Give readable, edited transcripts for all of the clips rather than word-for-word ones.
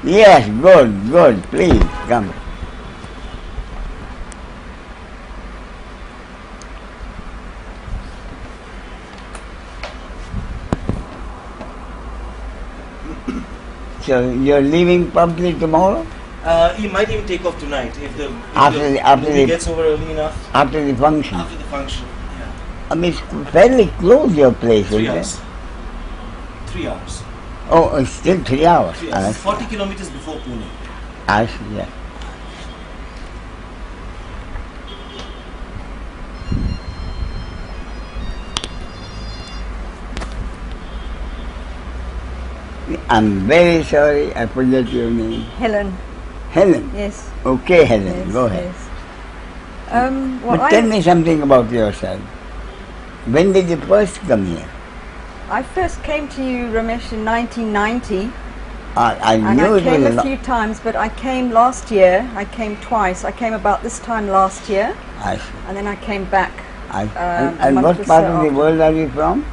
Yes, good, good. Please come. So you're leaving probably tomorrow? He might even take off tonight if the After gets over early enough. After the function. After the function, yeah. I mean, it's fairly close your place, 3 isn't hours. it? 3 hours. Oh, it's still 3 hours. 3 hours. 40 kilometers before Pune. I see, yeah. I'm very sorry, I forget your name. Helen. Helen? Yes. Okay, Helen, Yes, go ahead. yes. But tell me something about yourself. When did you first come here? I first came to you, Ramesh, in 1990. I And knew I it came was a few times, but I came last year. I came twice. I came about this time last year, I see. and then I came back. And what part of the world are you from?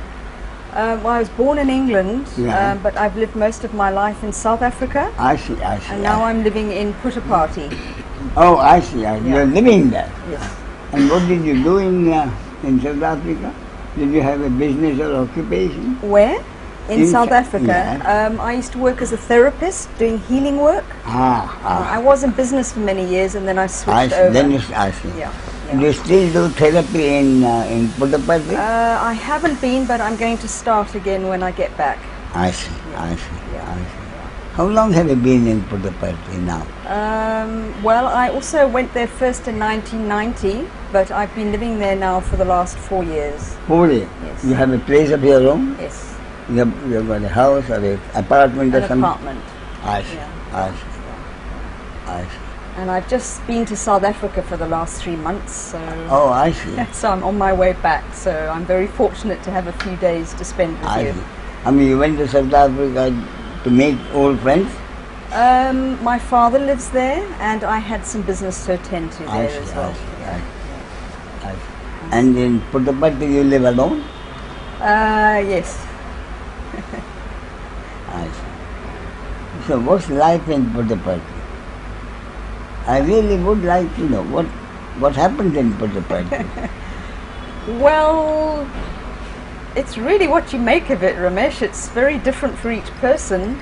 Well, I was born in England, Yeah. but I've lived most of my life in South Africa, I see, I see. and now I'm living in Puttaparthi. Oh, I see. You're living there. Yes. And what did you do in South Africa? Did you have a business or occupation? Where? In South Sa- Africa. yeah. I used to work as a therapist doing healing work. I was in business for many years, and then I I switched see. over. Then I see. Yeah. Do you still do therapy in Puttaparthi? I haven't been, but I'm going to start again when I get back. I see, I see, Yeah. I see. How long have you been in Puttaparthi now? Well, I also went there first in 1990, but I've been living there now for the last 4 years. 4 years. Yes. You have a place of your own? Yes, You've got a house or an apartment or an something? apartment. I see, Yeah. I see, I see. And I've just been to South Africa for the last 3 months, so Oh, I see. so I'm on my way back. So I'm very fortunate to have a few days to spend with I you. see. I mean, you went to South Africa to meet old friends? My father lives there, and I had some business to attend to I there see, as well. I see, I see. And in Puttaparthi you live alone? Yes. I see. So what's life in Puttaparthi? I really would like to know what happens in Puttaparthi. Well, it's really what you make of it, Ramesh. It's very different for each person.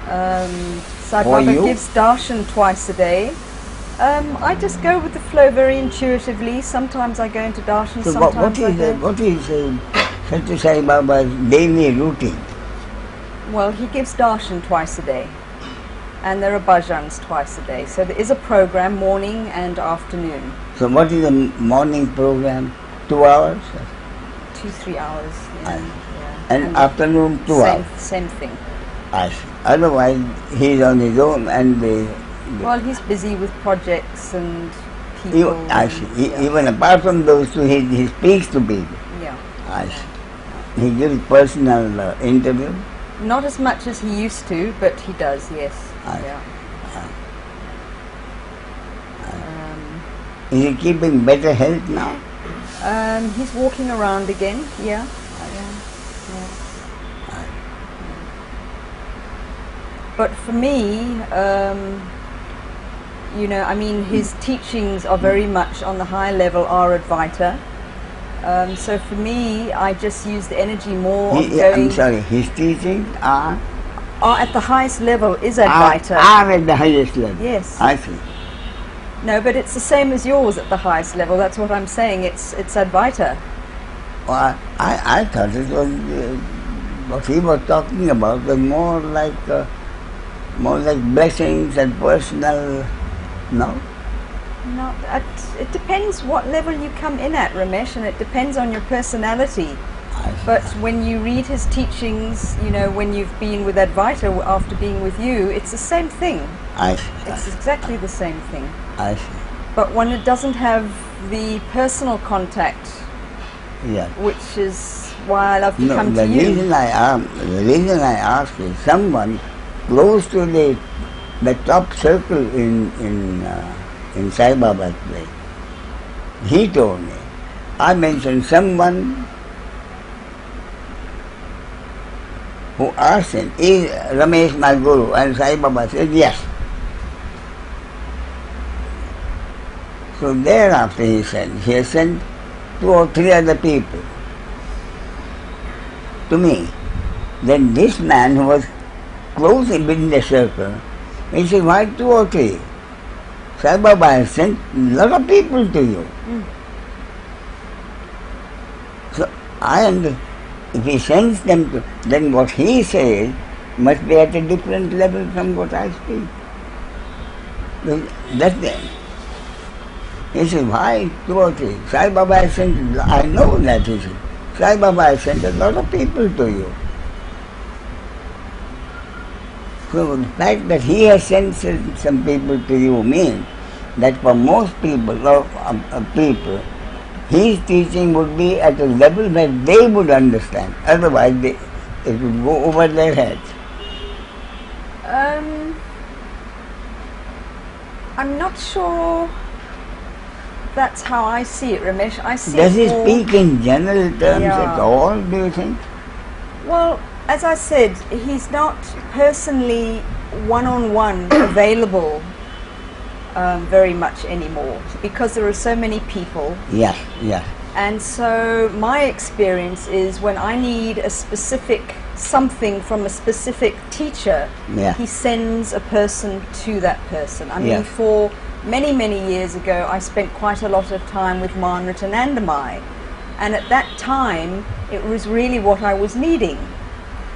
Sai For Baba you? gives darshan twice a day. I just go with the flow very intuitively. Sometimes I go into darshan, So sometimes I don't. what is Satya Sai Baba's daily routine? Well, he gives darshan twice a day. And there are bhajans twice a day. So there is a program, morning and afternoon. So what is the morning program? 2 hours? 2-3 hours. Yeah, yeah. And afternoon 2 hours? Same thing. I see. Otherwise he's on his own and Well, he's busy with projects and people. I see. Yeah. Even apart from those two, he speaks to people. Yeah. I see. He gives personal interview. Not as much as he used to, but he does, yes. I see. Yeah. Is he keeping better health now? He's walking around again, yeah. Yeah. But for me, his teachings are very much on the high level, are Advaita. So for me, I just use the energy more of going... I'm sorry, his teachings are at the highest level is Advaita. Are at the highest level. Yes. I see. No, but it's the same as yours at the highest level. That's what I'm saying. It's Advaita. Well, I thought it was what he was talking about was more like blessings and personal. No. No, it depends what level you come in at, Ramesh, and it depends on your personality. But when you read his teachings, when you've been with Advaita after being with you, it's the same thing. I see. It's exactly the same thing. I see. But when it doesn't have the personal contact, Yeah. which is why I love to come the to you. reason I ask is someone close to the top circle in Sai Baba's place. He told me. I mentioned someone who asked him, is Ramesh my guru? And Sai Baba said, yes. So thereafter he has sent 2 or 3 other people to me. Then this man who was close within the circle, he said, why 2 or 3? Sai Baba has sent a lot of people to you. So if he sends them to, then what he says must be at a different level from what I speak. That's the end. He said, why 2 or 3? Sai Baba has sent, I know that, he said. Sai Baba has sent a lot of people to you. So the fact that he has sent some people to you means that for most people, his teaching would be at a level where they would understand. Otherwise, it would go over their heads. I'm not sure that's how I see it, Ramesh. I see Does he it more, speak in general terms Yeah. at all, do you think? well, as I said, he's not personally one-on-one available very much anymore because there are so many people. Yes, yes. And so my experience is when I need a specific something from a specific teacher, Yeah. he sends a person to that person. I mean, Yeah. for many, many years ago, I spent quite a lot of time with Maruti, and at that time, it was really what I was needing.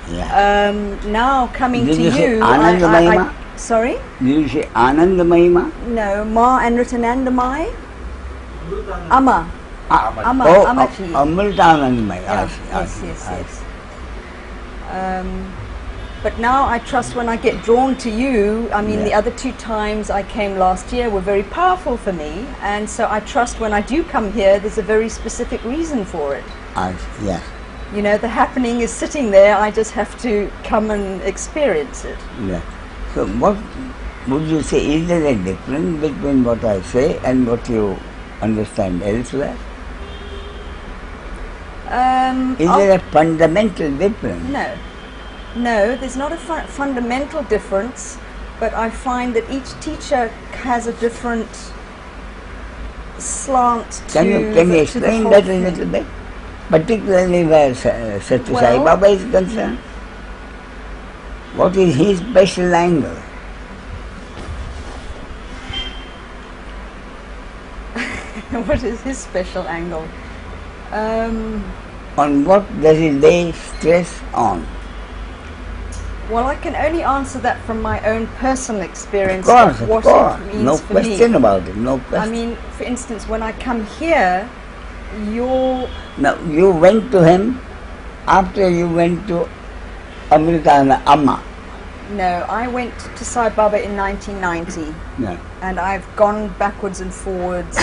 Yeah. Now coming Did to you say you, Ananda Mahima? sorry? Did you say Ananda Mahima? No, Ma and Ratanandamai, Amma. Amma, Oh, Amaji. Amritanandamai. Yeah, I see. yes. But now I trust when I get drawn to you, I mean, the other 2 times I came last year were very powerful for me, and so I trust when I do come here, there's a very specific reason for it. Yes. You know, the happening is sitting there, I just have to come and experience it. Yeah. So what would you say, is there a difference between what I say and what you understand elsewhere? Is there a fundamental difference? No, there's not a fundamental difference, but I find that each teacher has a different slant to Can you to the explain whole that a thing. little bit? Particularly where Satya Well, Sai Baba is concerned? What is his special angle? What is his special angle? On what does he lay stress on? Well, I can only answer that from my own personal experience Of what course. it means No for question me. about it, no question. I mean, for instance, when I come here, you're... Now, you went to him after you went to Americana Amma. No, I went to Sai Baba in 1990, No. and I've gone backwards and forwards.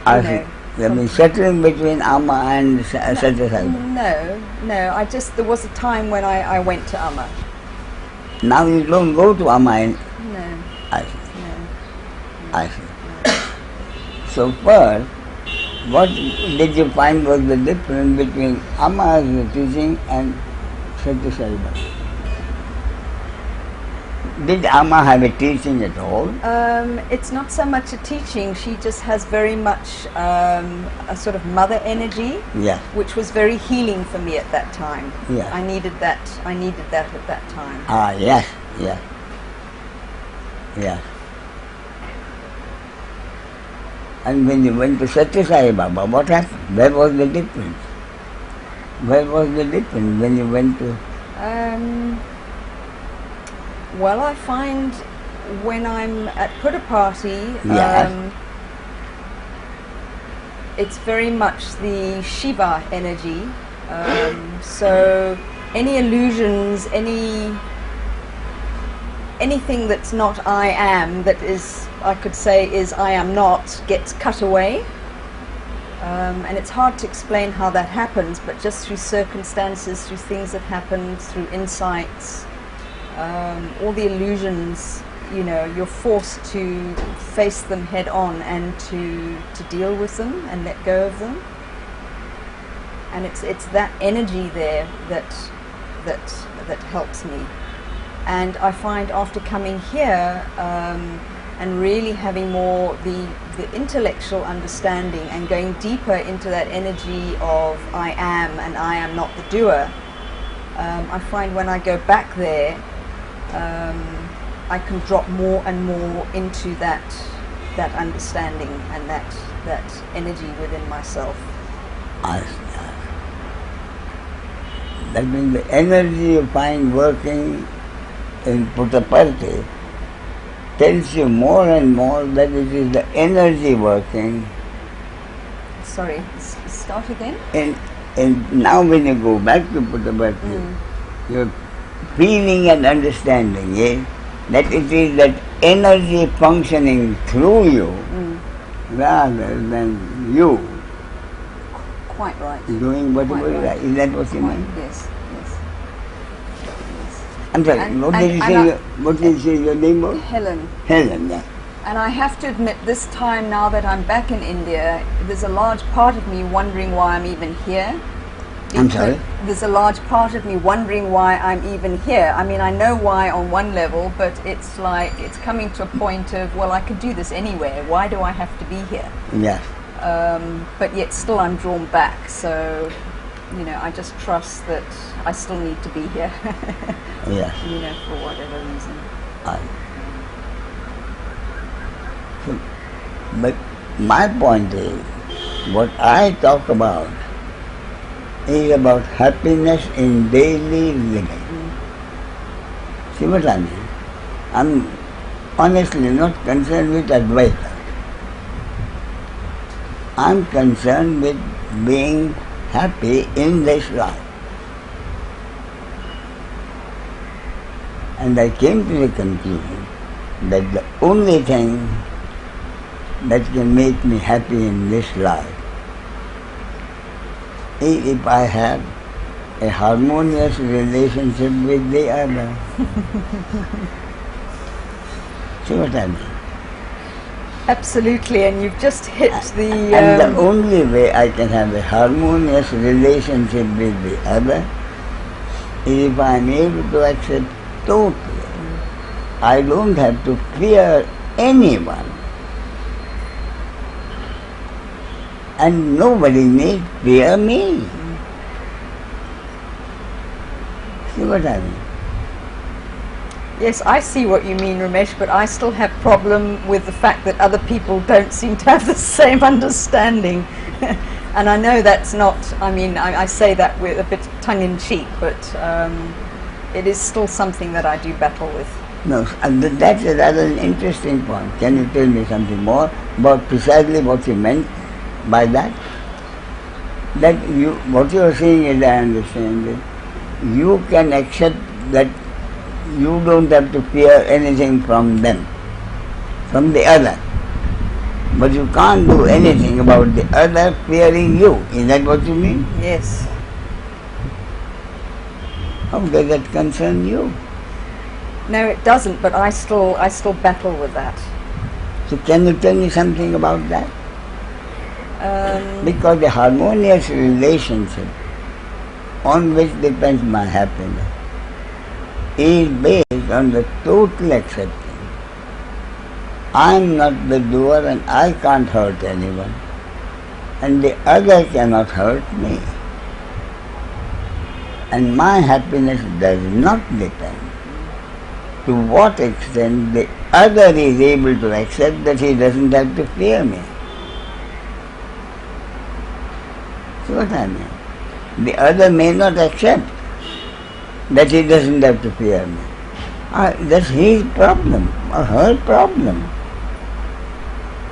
I you see. know, You have been settling between Amma and Satya Sai Baba. No, there was a time when I went to Amma. Now you don't go to Amma. No, I see. no. I see. So first, what did you find was the difference between Amma's teaching and Satya Sai Baba? Did Amma have a teaching at all? It's not so much a teaching. She just has very much a sort of mother energy, Yes. which was very healing for me at that time. Yeah. I needed that at that time. Yes. And when you went to Satya Sai Baba, what happened? Where was the difference? Where was the difference when you went to... Well, I find when I'm at Buddha Party, Yes. it's very much the Shiva energy. So any illusions, anything that's not I am, that is, I could say, is I am not, gets cut away. And it's hard to explain how that happens, but just through circumstances, through things that happen, through insights, all the illusions, you're forced to face them head on and to deal with them and let go of them. And it's that energy there that that helps me. And I find after coming here and really having more the intellectual understanding and going deeper into that energy of I am and I am not the doer, I find when I go back there, I can drop more and more into that understanding and that energy within myself. That means the energy you find working in Puttaparthi tells you more and more that it is the energy working. Sorry, start again? And now when you go back to Puttaparthi, you're feeling and understanding that it is that energy functioning through you rather than you. Quite right. Doing whatever you like. Is that what you mean? Yes. I'm sorry, what did you say your name was? Helen. Helen, yeah. And I have to admit, this time now that I'm back in India, there's a large part of me wondering why I'm even here. I'm sorry? There's a large part of me wondering why I'm even here. I mean, I know why on one level, but it's like, it's coming to a point of, well, I could do this anywhere. Why do I have to be here? Yes. But yet still I'm drawn back. So, I just trust that I still need to be here. Yes. For whatever reason. But my point is, what I talk about is about happiness in daily living. See what I mean? I'm honestly not concerned with Advaida. I'm concerned with being happy in this life. And I came to the conclusion that the only thing that can make me happy in this life is if I have a harmonious relationship with the other. See what I mean? Absolutely, and you've just hit the... And the only way I can have a harmonious relationship with the other is if I am able to accept totally. I don't have to fear anyone. And nobody need fear me. See what I mean? Yes, I see what you mean, Ramesh, but I still have problem with the fact that other people don't seem to have the same understanding. And I know that's not, I say that with a bit tongue-in-cheek, but it is still something that I do battle with. No, and that's a rather interesting point. Can you tell me something more about precisely what you meant by that? That what you are saying is, I understand it, you can accept that you don't have to fear anything from them, from the other. But you can't do anything about the other fearing you. Is that what you mean? Yes. How does that concern you? No, it doesn't, but I still battle with that. So can you tell me something about that? Because the harmonious relationship on which depends my happiness is based on the total acceptance. I am not the doer and I can't hurt anyone, and the other cannot hurt me. And my happiness does not depend to what extent the other is able to accept that he doesn't have to fear me. See what I mean? The other may not accept that he doesn't have to fear me. That's his problem or her problem.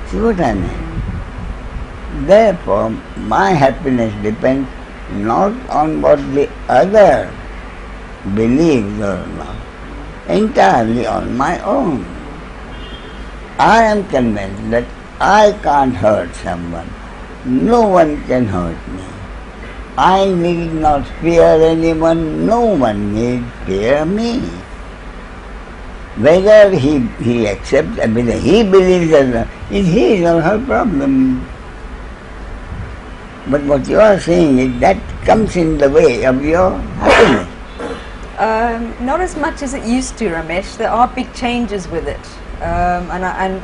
See what I mean? Therefore, my happiness depends not on what the other believes or not, entirely on my own. I am convinced that I can't hurt someone. No one can hurt me. I need not fear anyone. No one need fear me. Whether he accepts, whether he believes or not, is his or her problem. But what you are saying is that comes in the way of your happiness. Not as much as it used to, Ramesh. There are big changes with it, and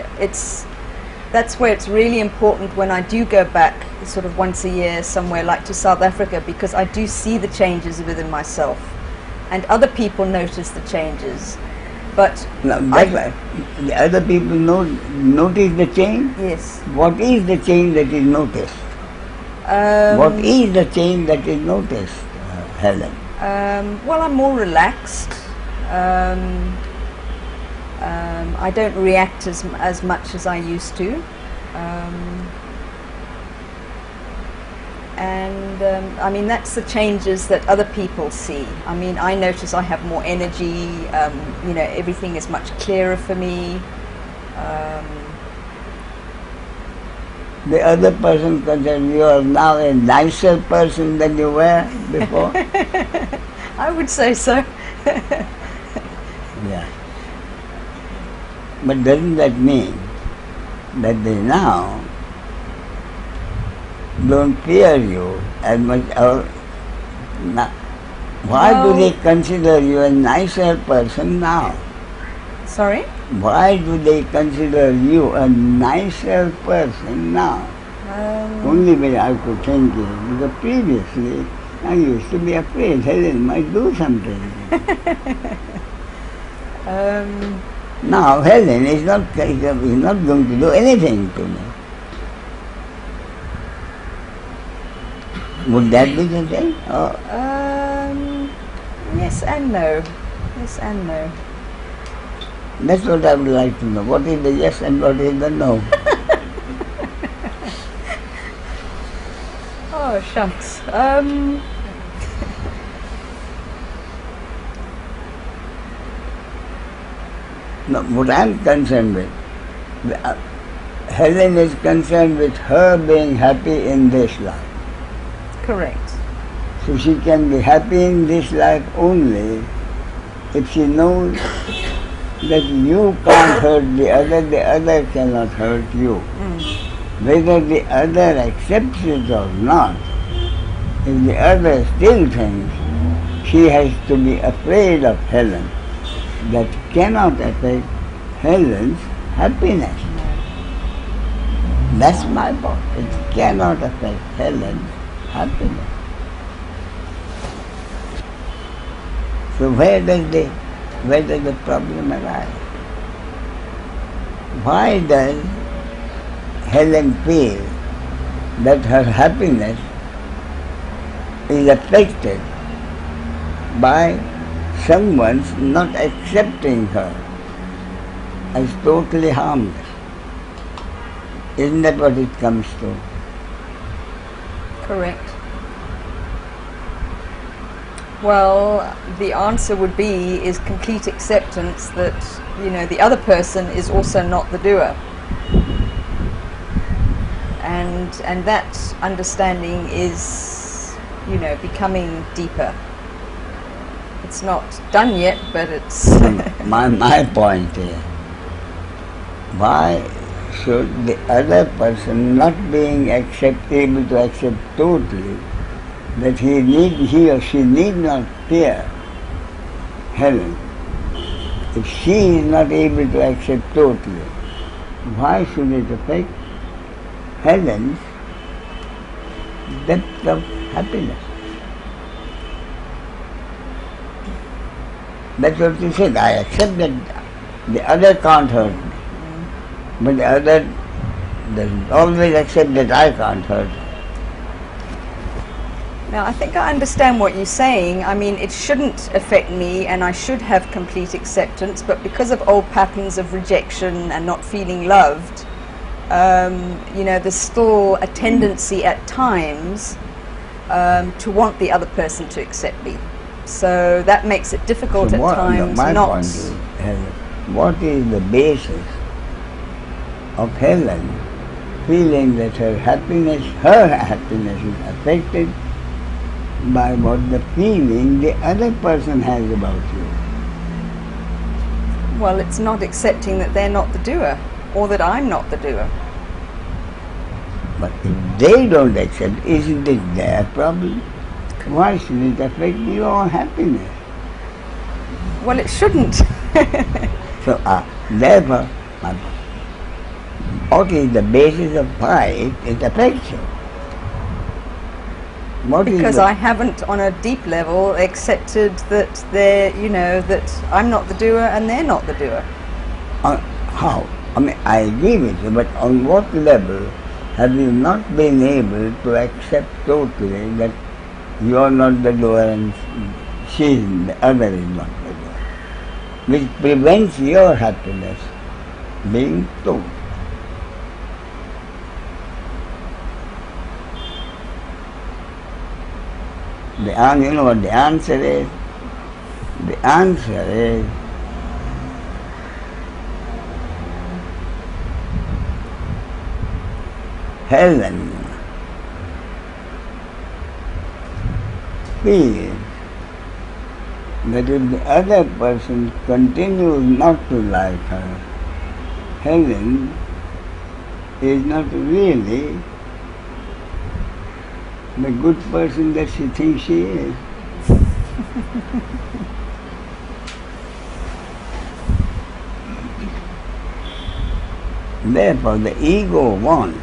that's where it's really important when I do go back sort of once a year somewhere like to South Africa, because I do see the changes within myself, and other people notice the changes. But now, the other people notice the change? Yes. What is the change that is noticed? What is the change that is noticed, Helen? Well, I'm more relaxed. I don't react as much as I used to. I mean, that's the changes that other people see. I mean, I notice I have more energy, you know, everything is much clearer for me. The other person considers you are now a nicer person than you were before? I would say so. Yeah. But doesn't that mean that they now don't fear you as much? Why do they consider you a nicer person now? Sorry? Why do they consider you a nicer person now? Only way I could think is because previously I used to be afraid Helen might do something. Now Helen is not going to do anything to me. Would that be the thing? Yes and no. Yes and no. That's what I would like to know. What is the yes and what is the no? Oh, shucks. No, what I'm concerned with, Helen is concerned with her being happy in this life. Correct. So she can be happy in this life only if she knows that you can't hurt the other cannot hurt you. Whether the other accepts it or not, if the other still thinks she has to be afraid of Helen, that cannot affect Helen's happiness. That's my point. It cannot affect Helen's happiness. So where does the problem arise? Why does Helen feel that her happiness is affected by someone's not accepting her as totally harmless? Isn't that what it comes to? Correct. Well, the answer would be is complete acceptance that, you know, the other person is also not the doer. And that understanding is, you know, becoming deeper. It's not done yet, but it's... my point is, why should the other person not being able to accept totally that he or she need not fear Helen? If she is not able to accept totally, why should it affect Helen's depth of happiness? That's what you said. I accept that the other can't hurt me, but the other doesn't always accept that I can't hurt her. Now, I think I understand what you're saying. I mean, it shouldn't affect me and I should have complete acceptance, but because of old patterns of rejection and not feeling loved, you know, there's still a tendency at times to want the other person to accept me. So that makes it difficult at times my not... point is, what is the basis of Helen feeling that her happiness is affected by what the feeling the other person has about you? Well, it's not accepting that they're not the doer, or that I'm not the doer. But if they don't accept, isn't it their problem? Why should it affect your happiness? Well, it shouldn't. So, therefore, what is the basis of fight? It affects you. What is Because the- I haven't, on a deep level, accepted that that I'm not the doer and they're not the doer. How? I mean, I agree with you, but on what level have you not been able to accept totally that you are not the doer and the other is not the doer, which prevents your happiness being total? You know what the answer is? The answer is Helen feels that if the other person continues not to like her, Helen is not really the good person that she thinks she is. Therefore, the ego wants.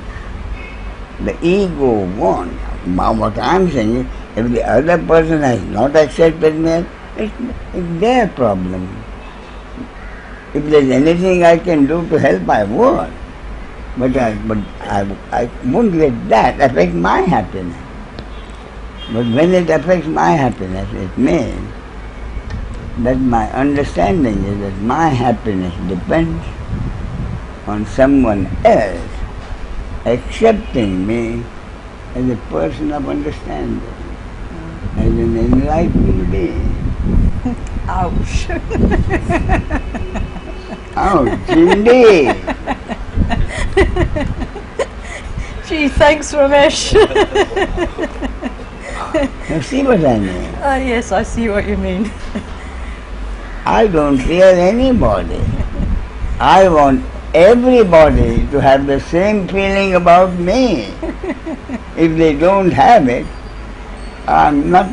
What I am saying is, if the other person has not accepted me, it's their problem. If there is anything I can do to help, I would. But I won't let that affect my happiness. But when it affects my happiness, it means that my understanding is that my happiness depends on someone else accepting me as a person of understanding, as an enlightened being. Ouch. Ouch, indeed. Gee, thanks, Ramesh. You see what I mean? Yes, I see what you mean. I don't fear anybody. I want everybody to have the same feeling about me. If they don't have it, I'm not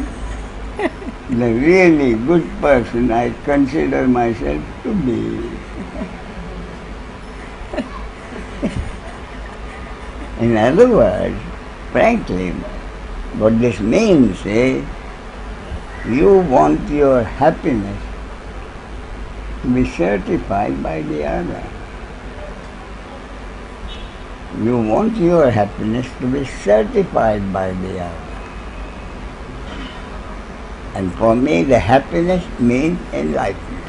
the really good person I consider myself to be. In other words, frankly, what this means is you want your happiness to be certified by the other. You want your happiness to be certified by the other. And for me, the happiness means enlightenment.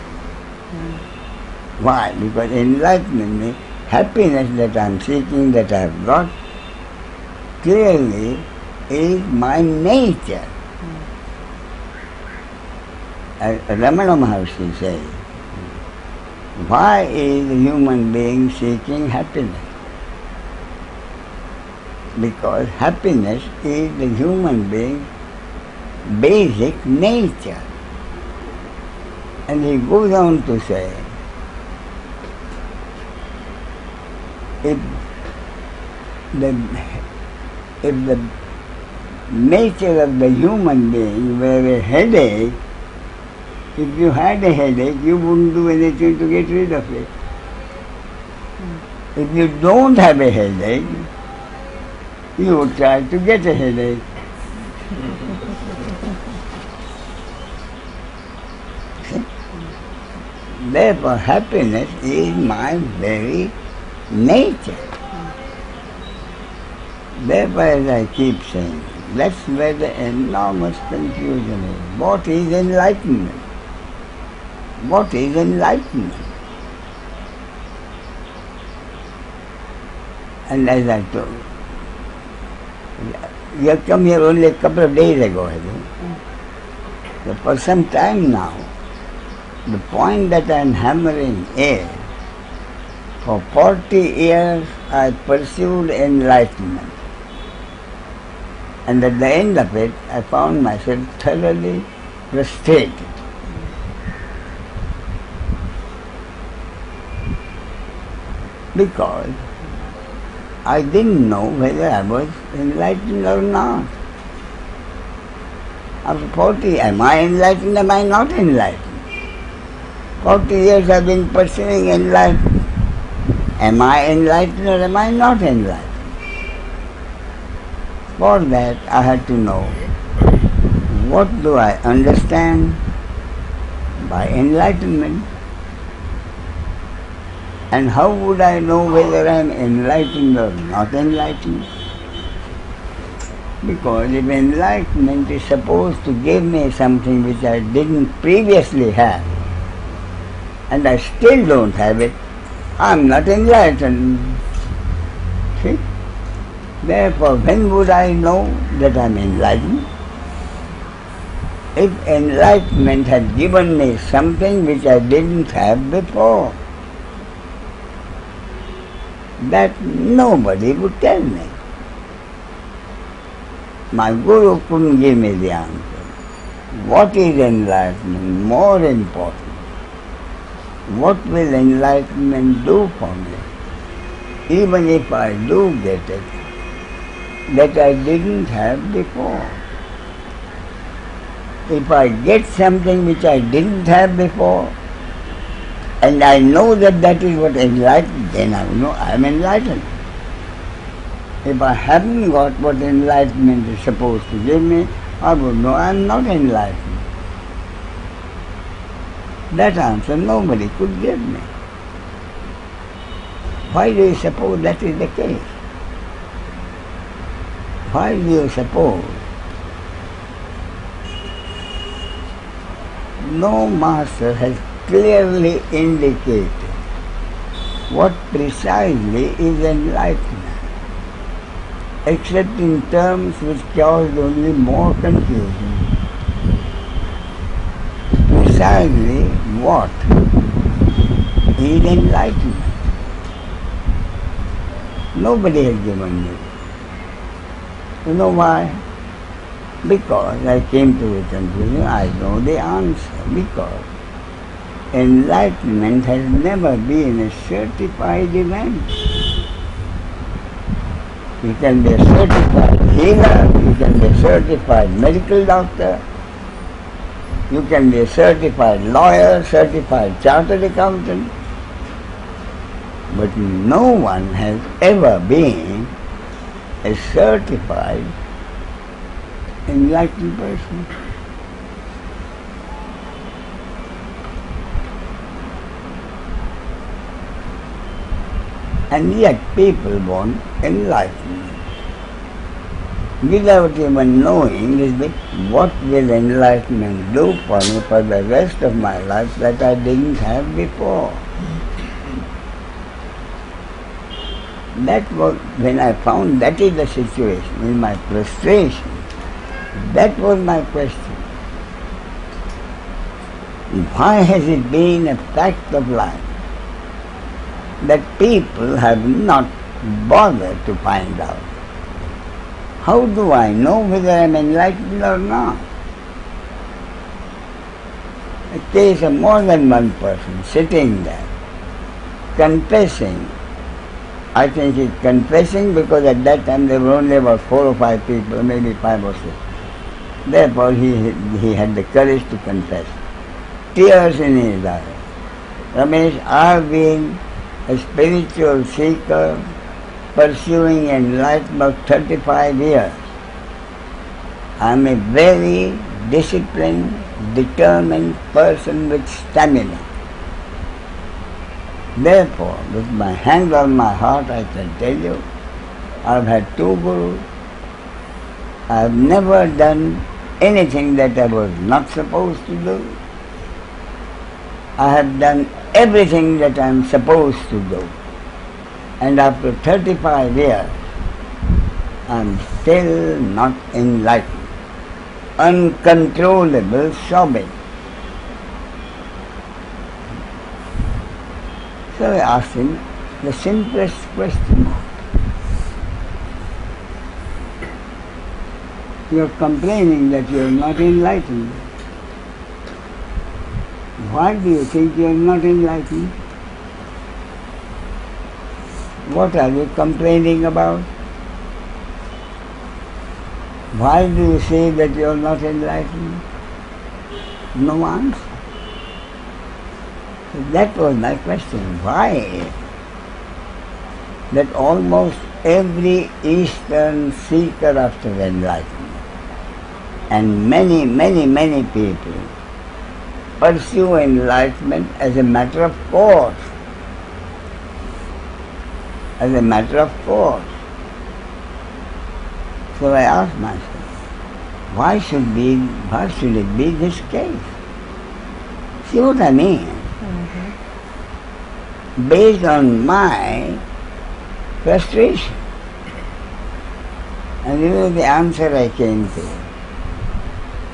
Why? Because enlightenment means happiness that I am seeking, that I have got, clearly is my nature. As Ramana Maharshi says, why is the human being seeking happiness? Because happiness is the human being's basic nature. And he goes on to say, if the nature of the human being were a headache, if you had a headache, you wouldn't do anything to get rid of it. If you don't have a headache, you would try to get a headache. Therefore, happiness is my very nature. Therefore, as I keep saying, that's where the enormous confusion is. What is enlightenment? What is enlightenment? And as I told you, you have come here only a couple of days ago, I think. So for some time now, the point that I am hammering is, for 40 years I pursued enlightenment. And at the end of it, I found myself thoroughly frustrated. Because I didn't know whether I was enlightened or not. After 40, am I enlightened, am I not enlightened? 40 years I've been pursuing enlightenment. Am I enlightened or am I not enlightened? For that I had to know what do I understand by enlightenment, and how would I know whether I am enlightened or not enlightened? Because if enlightenment is supposed to give me something which I didn't previously have, and I still don't have it, I am not enlightened. See? Therefore, when would I know that I am enlightened? If enlightenment had given me something which I didn't have before, that nobody would tell me. My Guru couldn't give me the answer. What is enlightenment? More important. What will enlightenment do for me? Even if I do get it, that I didn't have before. If I get something which I didn't have before, and I know that that is what enlightened, then I know I am enlightened. If I haven't got what enlightenment is supposed to give me, I would know I am not enlightened. That answer nobody could give me. Why do you suppose that is the case? Why do you suppose no master has clearly indicated what precisely is enlightenment, except in terms which caused only more confusion? Precisely what is enlightenment? Nobody has given me. You know why? Because I came to the conclusion, I know the answer. Because enlightenment has never been a certified event. You can be a certified healer, you can be a certified medical doctor, you can be a certified lawyer, certified chartered accountant, but no one has ever been a certified enlightened person. And yet people want enlightenment without even knowing what will enlightenment do for me for the rest of my life that I didn't have before. That was when I found that is the situation, in my frustration. That was my question. Why has it been a fact of life that people have not bothered to find out? How do I know whether I am enlightened or not? A case of more than one person sitting there, confessing. I think he's confessing because at that time there were only about 4 or 5 people, maybe 5 or 6. Therefore he had the courage to confess. Tears in his eyes. Ramesh, I've been a spiritual seeker pursuing enlightenment about 35 years. I'm a very disciplined, determined person with stamina. Therefore, with my hand on my heart, I can tell you, I've had 2 gurus. I've never done anything that I was not supposed to do. I have done everything that I am supposed to do. And after 35 years, I am still not enlightened. Uncontrollable sobbing. So I asked him the simplest question. You are complaining that you are not enlightened. Why do you think you are not enlightened? What are you complaining about? Why do you say that you are not enlightened? No answer. So that was my question. Why that almost every Eastern seeker after enlightenment and many people pursue enlightenment as a matter of course. As a matter of course. So I asked myself, why should it be this case? See what I mean? Based on my frustration. And you know the answer I came to?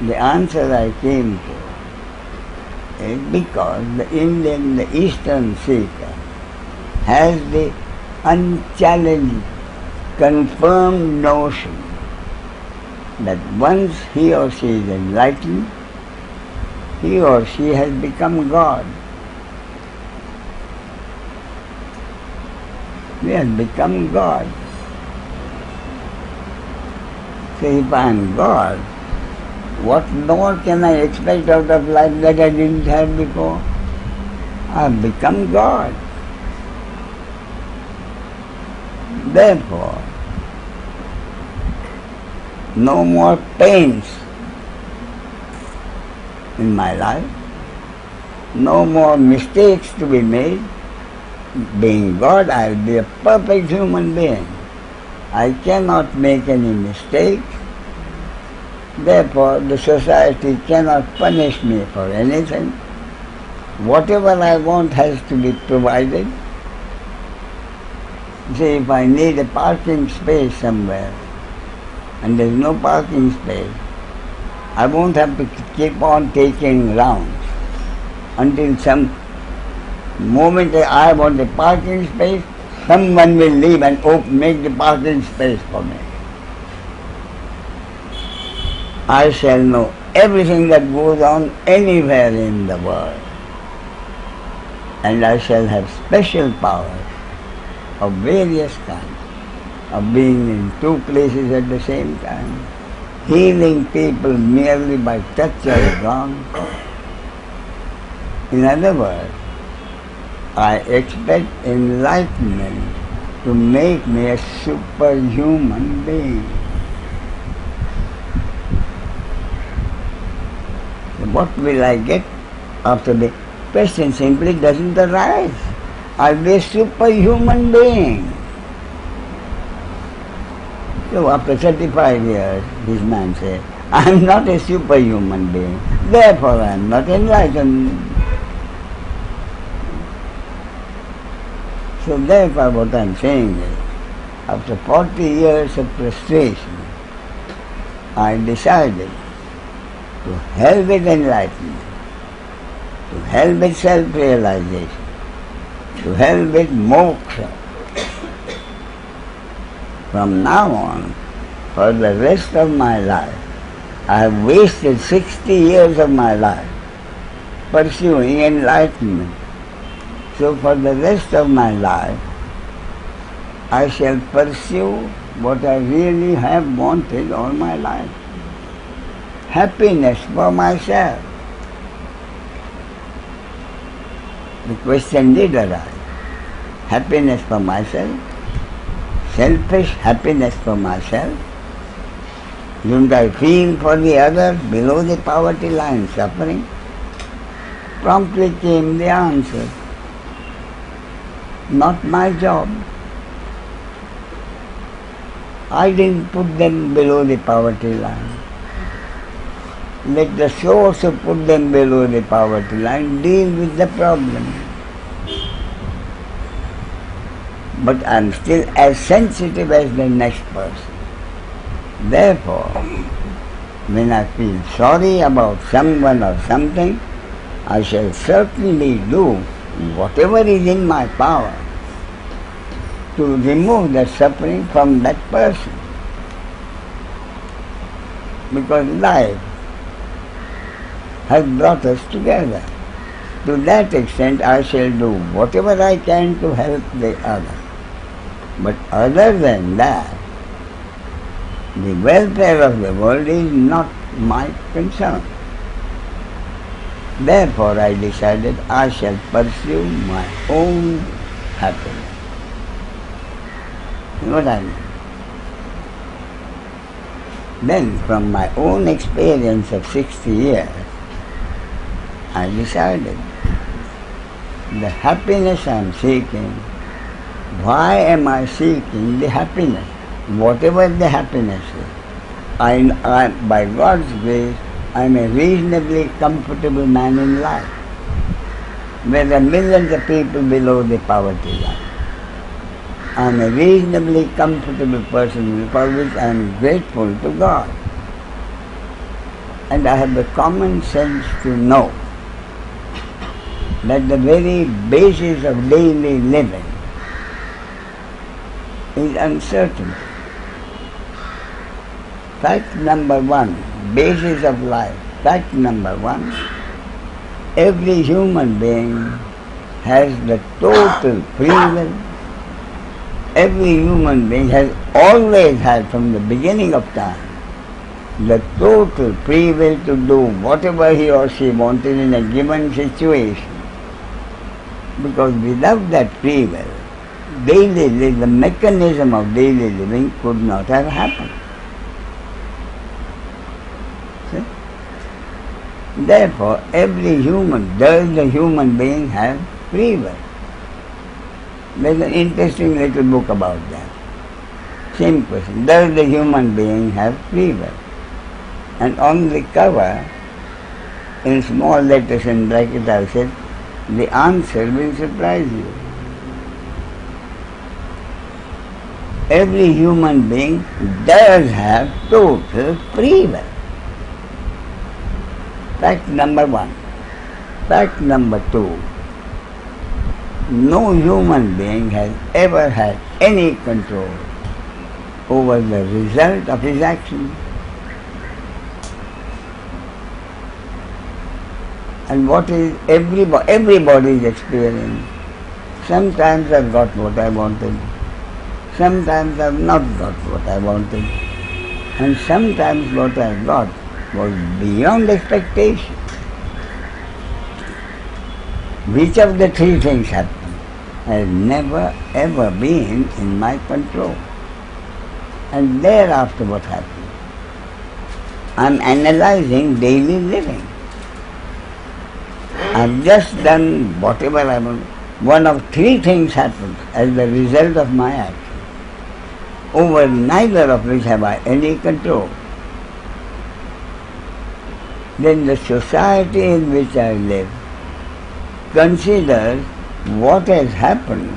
The answer I came to is because the Eastern seeker has the unchallenged, confirmed notion that once he or she is enlightened, he or she has become God. He has become God. So if I am God, what more can I expect out of life that I didn't have before? I have become God. Therefore, no more pains in my life, no more mistakes to be made. Being God, I will be a perfect human being. I cannot make any mistakes. Therefore, the society cannot punish me for anything. Whatever I want has to be provided. See, if I need a parking space somewhere and there is no parking space, I won't have to keep on taking rounds until some moment I want a parking space, someone will leave and make the parking space for me. I shall know everything that goes on anywhere in the world, and I shall have special powers of various kinds, of being in two places at the same time, healing people merely by touch or glance. In other words, I expect enlightenment to make me a superhuman being. What will I get after the question simply doesn't arise? I'll be a superhuman being. So after 35 years, this man said, I am not a superhuman being, therefore I am not enlightened. So therefore what I am saying is, after 40 years of frustration, I decided to hell with enlightenment, to hell with self-realization, to hell with moksha. From now on, for the rest of my life, I have wasted 60 years of my life pursuing enlightenment. So for the rest of my life, I shall pursue what I really have wanted all my life. Happiness for myself. The question did arise. Happiness for myself? Selfish happiness for myself? Don't I feel for the other below the poverty line suffering? Promptly came the answer. Not my job. I didn't put them below the poverty line. Let the source who put them below the poverty line deal with the problem. But I am still as sensitive as the next person. Therefore, when I feel sorry about someone or something, I shall certainly do whatever is in my power to remove the suffering from that person. Because life has brought us together. To that extent, I shall do whatever I can to help the other. But other than that, the welfare of the world is not my concern. Therefore I decided I shall pursue my own happiness. You know what I mean? Then from my own experience of 60 years, I decided the happiness I am seeking, why am I seeking the happiness? Whatever the happiness is, I, by God's grace, I am a reasonably comfortable man in life. There are millions of people below the poverty line. I am a reasonably comfortable person for which I am grateful to God. And I have the common sense to know that the very basis of daily living is uncertainty. Fact number one, basis of life. Fact number one, every human being has the total free will. Every human being has always had from the beginning of time the total free will to do whatever he or she wanted in a given situation. Because without that free will, the mechanism of daily living could not have happened. See? Therefore, does the human being have free will? There's an interesting little book about that. Same question. Does the human being have free will? And on the cover, in small letters in brackets, I said, the answer will surprise you. Every human being does have total free will. Fact number one. Fact number two. No human being has ever had any control over the result of his actions. And what is everybody's experience? Sometimes I've got what I wanted. Sometimes I've not got what I wanted. And sometimes what I got was beyond expectation. Which of the three things happened has never ever been in my control. And thereafter what happened? I'm analyzing daily living. I've just done whatever I want. One of three things happened as the result of my action. Over neither of which have I any control. Then the society in which I live considers what has happened,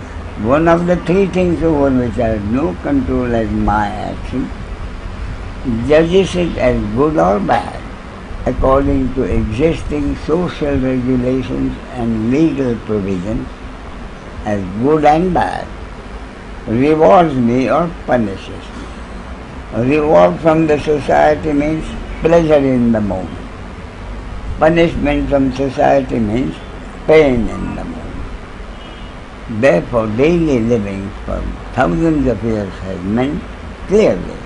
one of the three things over which I have no control as my action, judges it as good or bad according to existing social regulations and legal provisions, as good and bad, rewards me or punishes me. A reward from the society means pleasure in the moment. Punishment from society means pain in the moment. Therefore, daily living for thousands of years has meant clearly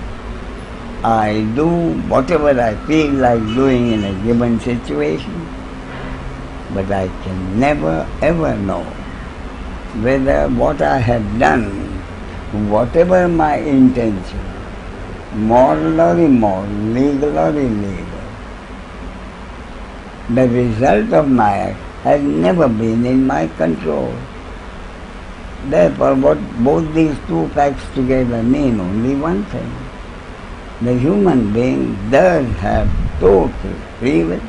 I do whatever I feel like doing in a given situation, but I can never ever know whether what I have done, whatever my intention, moral or immoral, legal or illegal, the result of my act has never been in my control. Therefore, what both these two facts together mean only one thing. The human being does have total free will,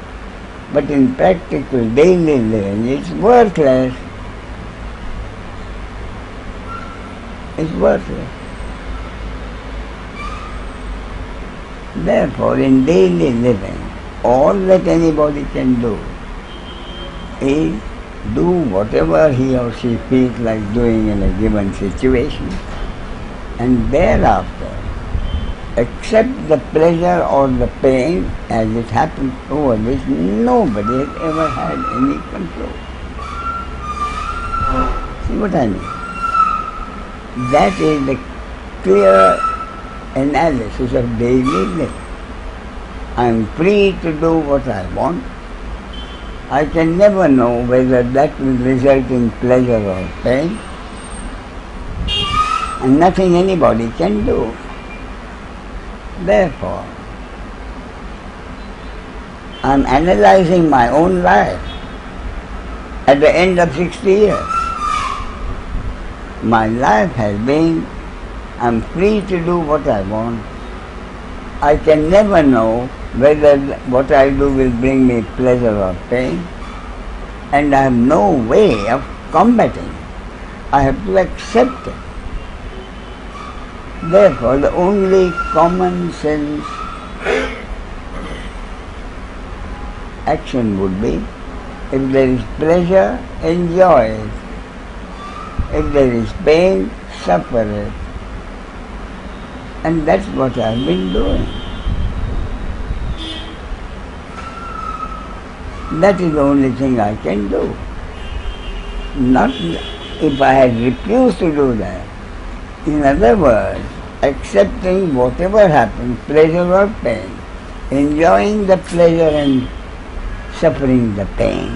but in practical daily living it's worthless. It's worthless. Therefore, in daily living, all that anybody can do is do whatever he or she feels like doing in a given situation, and thereafter accept the pleasure or the pain as it happens, over which nobody has ever had any control. See what I mean? That is the clear analysis of daily living. I am free to do what I want, I can never know whether that will result in pleasure or pain, and nothing anybody can do. Therefore, I am analyzing my own life at the end of 60 years. My life has been, I am free to do what I want. I can never know whether what I do will bring me pleasure or pain, and I have no way of combating. I have to accept it. Therefore, the only common sense action would be, if there is pleasure, enjoy it. If there is pain, suffer it. And that's what I've been doing. That is the only thing I can do. Not if I had refused to do that. In other words, accepting whatever happens, pleasure or pain, enjoying the pleasure and suffering the pain,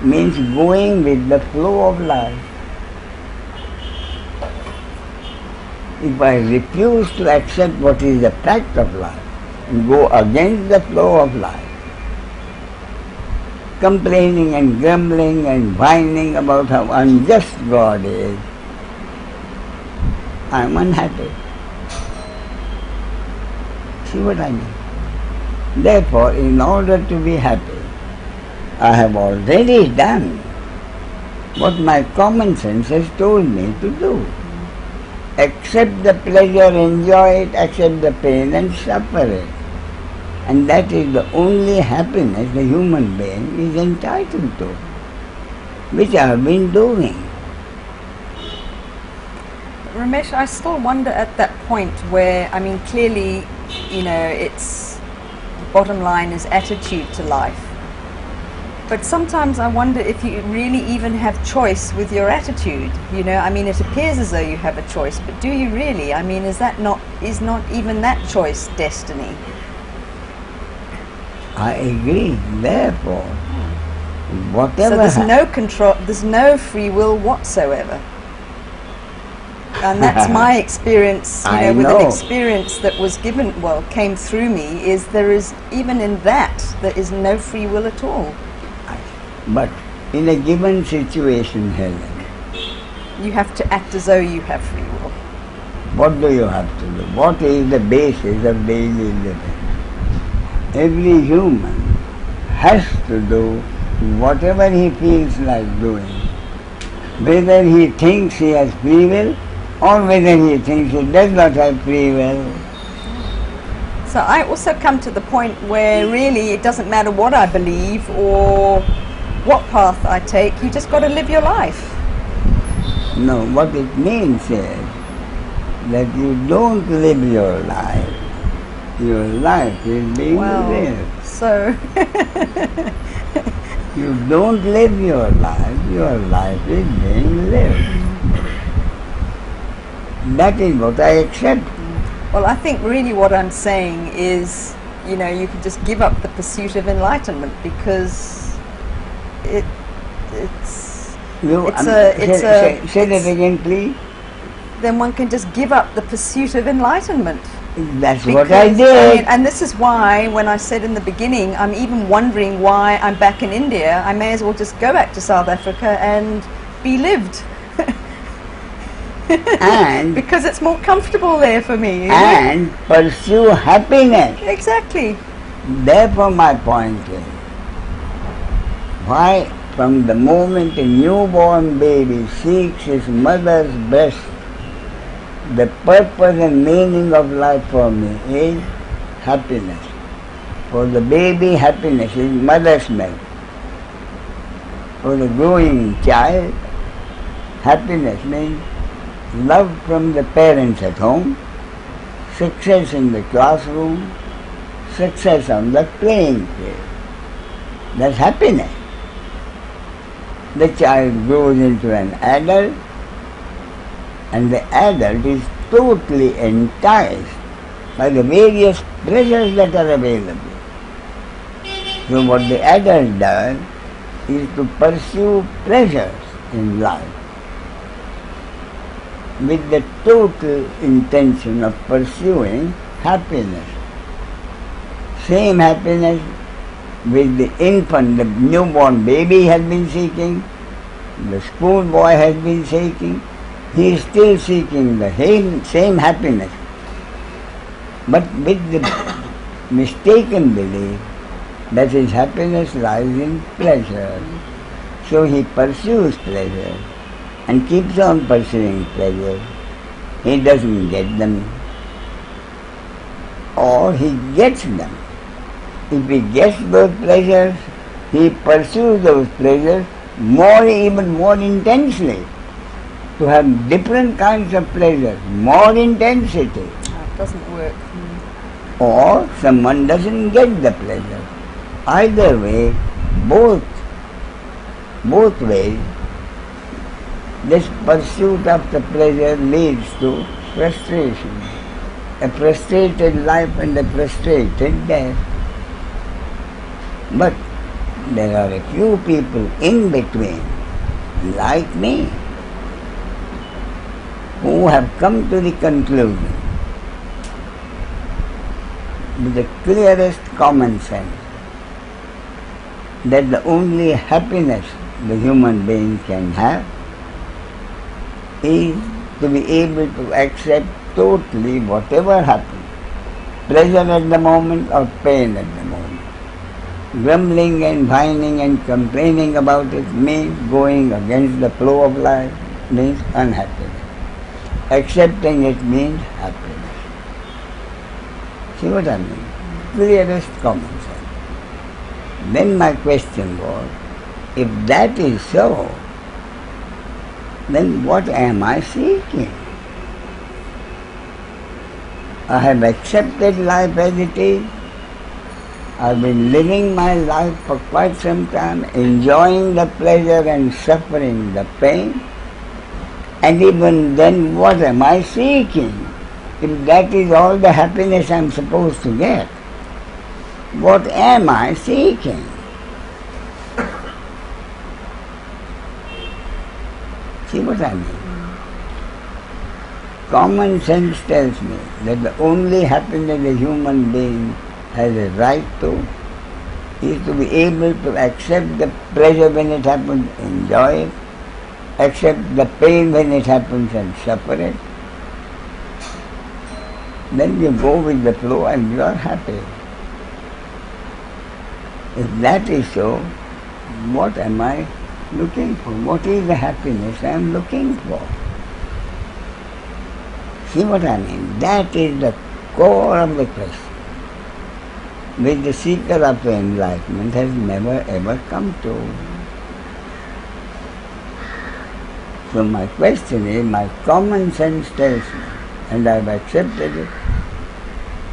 means going with the flow of life. If I refuse to accept what is the fact of life and go against the flow of life, complaining and grumbling and whining about how unjust God is, I am unhappy. See what I mean? Therefore, in order to be happy, I have already done what my common sense has told me to do. Accept the pleasure, enjoy it, accept the pain and suffer it. And that is the only happiness the human being is entitled to, which I have been doing. Ramesh, I still wonder at that point where, I mean, clearly, it's, the bottom line is attitude to life. But sometimes I wonder if you really even have choice with your attitude. I mean, it appears as though you have a choice, but do you really? I mean, is not even that choice destiny? I agree. Therefore, whatever. So there's no control, there's no free will whatsoever. And that's my experience, with an experience that was came through me, is there is, even in that, there is no free will at all. But in a given situation, Helen, you have to act as though you have free will. What do you have to do? What is the basis of daily living? Every human has to do whatever he feels like doing, whether he thinks he has free will or whether he thinks he does not have free will. So I also come to the point where really it doesn't matter what I believe or what path I take, you just got to live your life. No, what it means is that you don't live your life. Your life is being lived. So you don't live your life is being lived. That is what I accept. Well, I think really what I'm saying is, you can just give up the pursuit of enlightenment, because say that again, please. Then one can just give up the pursuit of enlightenment. That's what I did. And this is why, when I said in the beginning, I'm even wondering why I'm back in India. I may as well just go back to South Africa and be lived. And because it's more comfortable there for me. And pursue happiness. Exactly. Therefore my point is, why from the moment a newborn baby seeks his mother's breast, the purpose and meaning of life for me is happiness. For the baby, happiness is mother's milk. For the growing child, happiness means love from the parents at home, success in the classroom, success on the playing field. That's happiness. The child grows into an adult, and the adult is totally enticed by the various pleasures that are available. So what the adult does is to pursue pleasures in life with the total intention of pursuing happiness. Same happiness with the infant, the newborn baby has been seeking, the schoolboy has been seeking, he is still seeking the same happiness. But with the mistaken belief that his happiness lies in pleasure. So he pursues pleasure and keeps on pursuing pleasure. He doesn't get them, or he gets them. If he gets those pleasures, he pursues those pleasures even more intensely, to have different kinds of pleasure, more intensity. It doesn't work. Or someone doesn't get the pleasure. Either way, both ways, this pursuit of the pleasure leads to frustration. A frustrated life and a frustrated death. But there are a few people in between, like me, who have come to the conclusion with the clearest common sense that the only happiness the human being can have is to be able to accept totally whatever happens, pleasure at the moment or pain at the moment. Grumbling and whining and complaining about it means going against the flow of life, means unhappiness. Accepting it means happiness. See what I mean? Clearest common sense. Then my question was, if that is so, then what am I seeking? I have accepted life as it is. I've been living my life for quite some time, enjoying the pleasure and suffering the pain. And even then, what am I seeking? If that is all the happiness I'm supposed to get, what am I seeking? See what I mean? Common sense tells me that the only happiness a human being has a right to is to be able to accept the pleasure when it happens, enjoy it, accept the pain when it happens and suffer it. Then you go with the flow and you are happy. If that is so, what am I looking for? What is the happiness I am looking for? See what I mean? That is the core of the question, which the seeker of enlightenment has never ever come to. So my question is, my common sense tells me, and I have accepted it,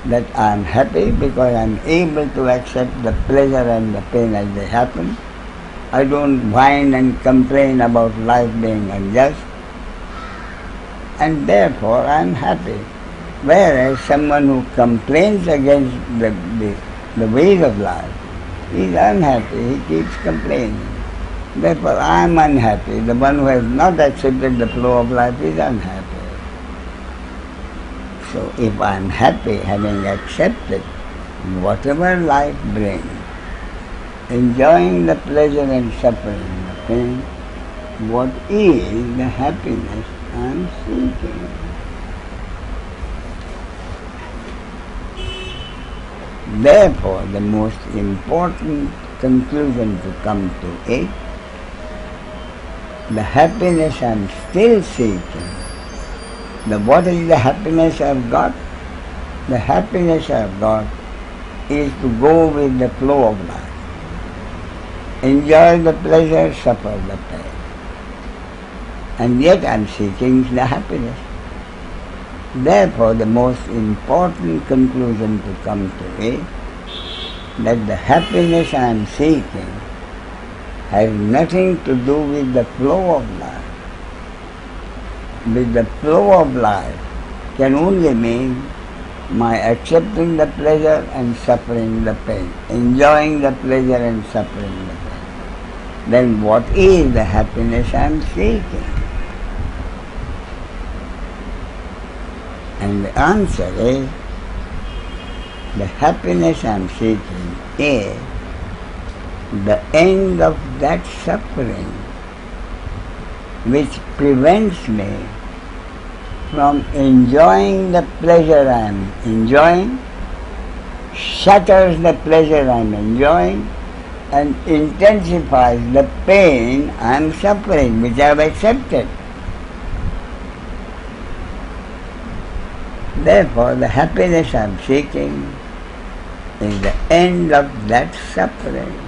that I am happy because I am able to accept the pleasure and the pain as they happen. I don't whine and complain about life being unjust, and therefore I am happy. Whereas someone who complains against the ways of life is unhappy, he keeps complaining. Therefore I am unhappy. The one who has not accepted the flow of life is unhappy. So if I am happy having accepted whatever life brings, enjoying the pleasure and suffering the pain, what is the happiness I am seeking? Therefore, the most important conclusion to come to is, the happiness I am still seeking. What is the happiness I have got? The happiness I have got is to go with the flow of life. Enjoy the pleasure, suffer the pain. And yet I am seeking the happiness. Therefore, the most important conclusion to come to is that the happiness I am seeking has nothing to do with the flow of life. With the flow of life can only mean my accepting the pleasure and suffering the pain, enjoying the pleasure and suffering the pain, then what is the happiness I am seeking? And the answer is, the happiness I am seeking is the end of that suffering which prevents me from enjoying the pleasure I am enjoying, shatters the pleasure I am enjoying, and intensifies the pain I am suffering, which I have accepted. Therefore, the happiness I am seeking is the end of that suffering.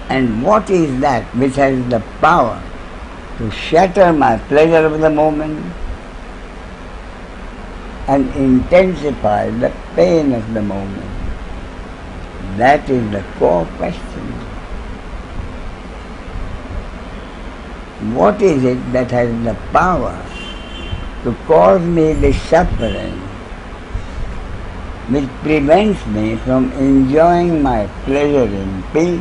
And what is that which has the power to shatter my pleasure of the moment and intensify the pain of the moment? That is the core question. What is it that has the power to cause me this suffering which prevents me from enjoying my pleasure in peace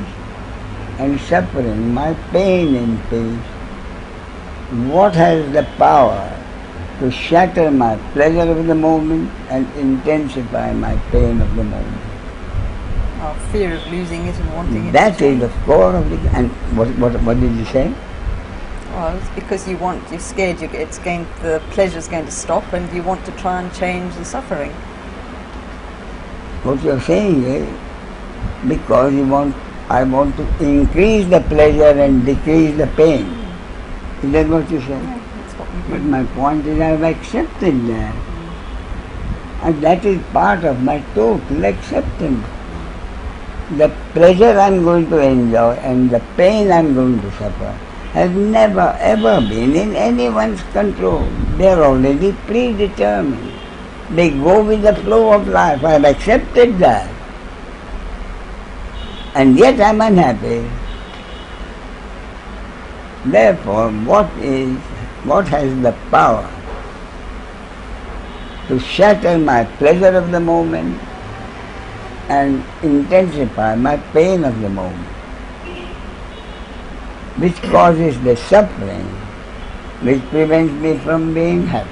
and suffering my pain in peace? What has the power to shatter my pleasure of the moment and intensify my pain of the moment? Our fear of losing it and wanting it. That is the core of it. And what did you say? Well, it's because you're scared the pleasure's going to stop, and you want to try and change the suffering. What you are saying is, because I want to increase the pleasure and decrease the pain. Is that what you say? Yeah, that's what we But do. my point is, I have accepted that. And that is part of my total acceptance. The pleasure I am going to enjoy and the pain I am going to suffer has never ever been in anyone's control. They are already predetermined. They go with the flow of life. I have accepted that. And yet I am unhappy. Therefore, what has the power to shatter my pleasure of the moment and intensify my pain of the moment, which causes the suffering, which prevents me from being happy?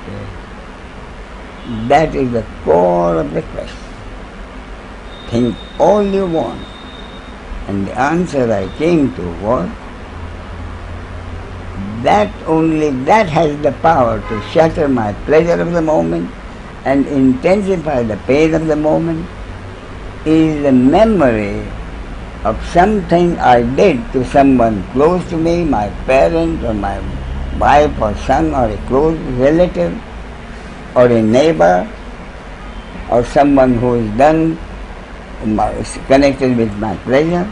That is the core of the question. Think all you want. And the answer I came to was, that only that has the power to shatter my pleasure of the moment and intensify the pain of the moment is the memory of something I did to someone close to me, my parent or my wife or son or a close relative or a neighbor or someone who is connected with my pleasure,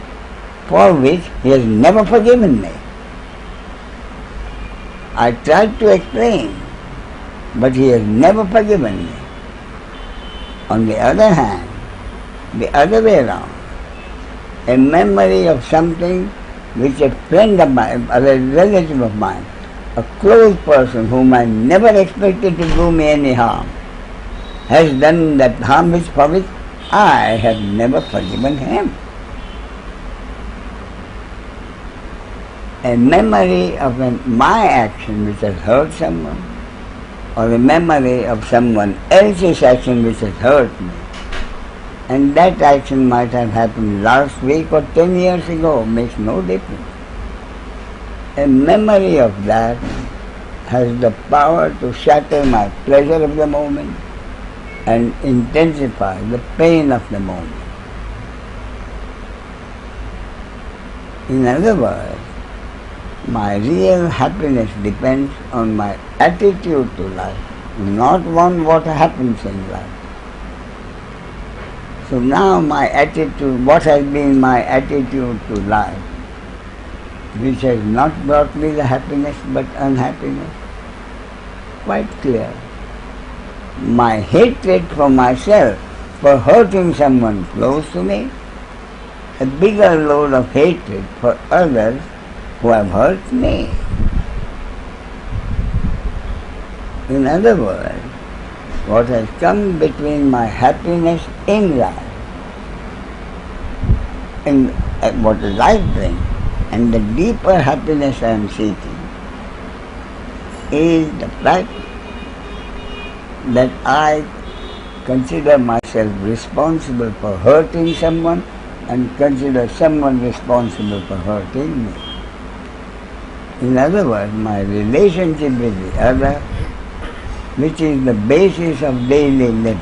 for which he has never forgiven me. I tried to explain, but he has never forgiven me. On the other hand, the other way around, a memory of something which a friend of mine, or a relative of mine, a close person whom I never expected to do me any harm, has done that harm for which I have never forgiven him. A memory of my action which has hurt someone, or a memory of someone else's action which has hurt me, and that action might have happened last week or 10 years ago, makes no difference. A memory of that has the power to shatter my pleasure of the moment and intensify the pain of the moment. In other words, my real happiness depends on my attitude to life, not on what happens in life. So now my attitude, what has been my attitude to life, which has not brought me the happiness but unhappiness? Quite clear. My hatred for myself, for hurting someone close to me, a bigger load of hatred for others who have hurt me. In other words, what has come between my happiness in life, and what life brings, and the deeper happiness I am seeking, is the fact that I consider myself responsible for hurting someone and consider someone responsible for hurting me. In other words, my relationship with the other, which is the basis of daily living,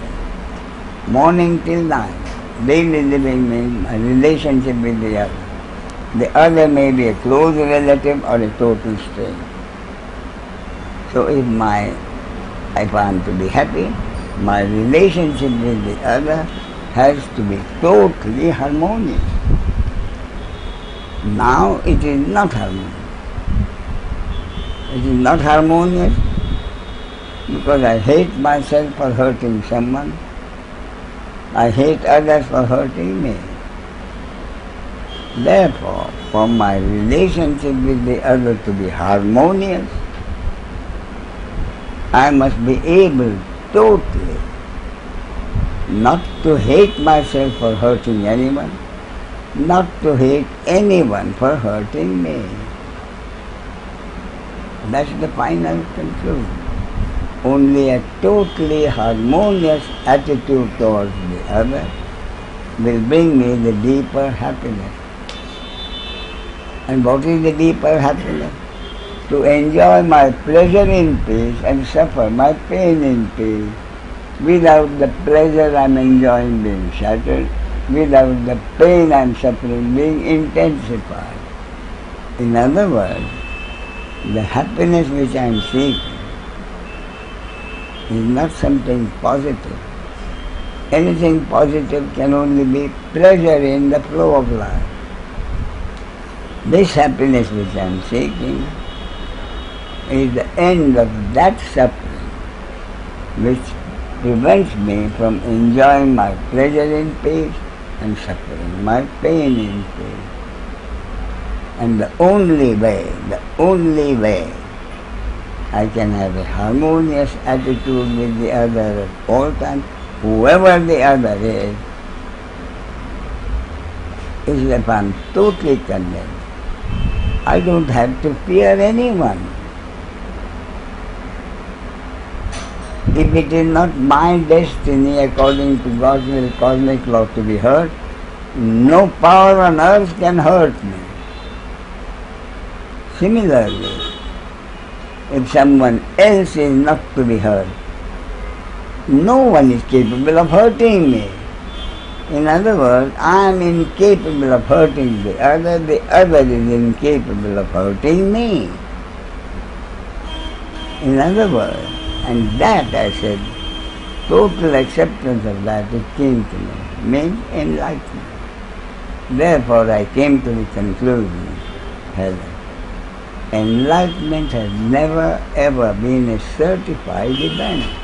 morning till night. Daily living means a relationship with the other. The other may be a close relative or a total stranger. So if I want to be happy, my relationship with the other has to be totally harmonious. Now it is not harmonious. It is not harmonious because I hate myself for hurting someone. I hate others for hurting me. Therefore, for my relationship with the other to be harmonious, I must be able totally not to hate myself for hurting anyone, not to hate anyone for hurting me. That's the final conclusion. Only a totally harmonious attitude towards the other will bring me the deeper happiness. And what is the deeper happiness? To enjoy my pleasure in peace and suffer my pain in peace, without the pleasure I am enjoying being shattered, without the pain I am suffering being intensified. In other words, the happiness which I am seeking is not something positive. Anything positive can only be pleasure in the flow of life. This happiness which I am seeking is the end of that suffering which prevents me from enjoying my pleasure in peace and suffering my pain in peace. And the only way I can have a harmonious attitude with the other at all times, whoever the other is if I am totally content. I don't have to fear anyone. If it is not my destiny according to God's will, cosmic law to be hurt, no power on earth can hurt me. Similarly, if someone else is not to be hurt, no one is capable of hurting me. In other words, I am incapable of hurting the other is incapable of hurting me. In other words, and that I said, total acceptance of that, it came to me, means enlightenment. Therefore I came to the conclusion, Helen, enlightenment has never ever been a certified event.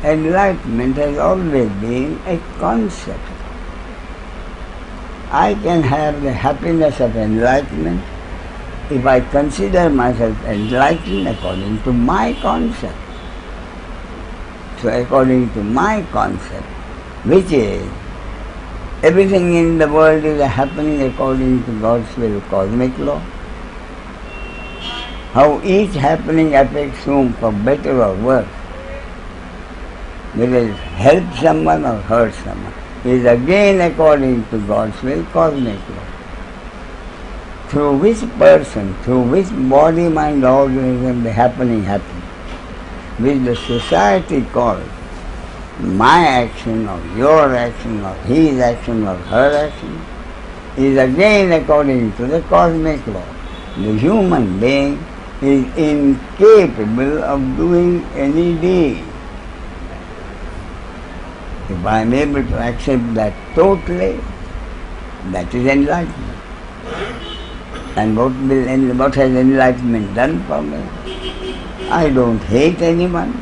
Enlightenment has always been a concept. I can have the happiness of enlightenment if I consider myself enlightened according to my concept. So according to my concept, which is everything in the world is happening according to God's will, cosmic law. How each happening affects whom for better or worse, whether it helps someone or hurts someone, is again according to God's will, cosmic law. Through which person, through which body, mind, organism the happening happens, which the society calls my action or your action or his action or her action, is again according to the cosmic law. The human being is incapable of doing any deed. If I am able to accept that totally, that is enlightenment. And what has enlightenment done for me? I don't hate anyone.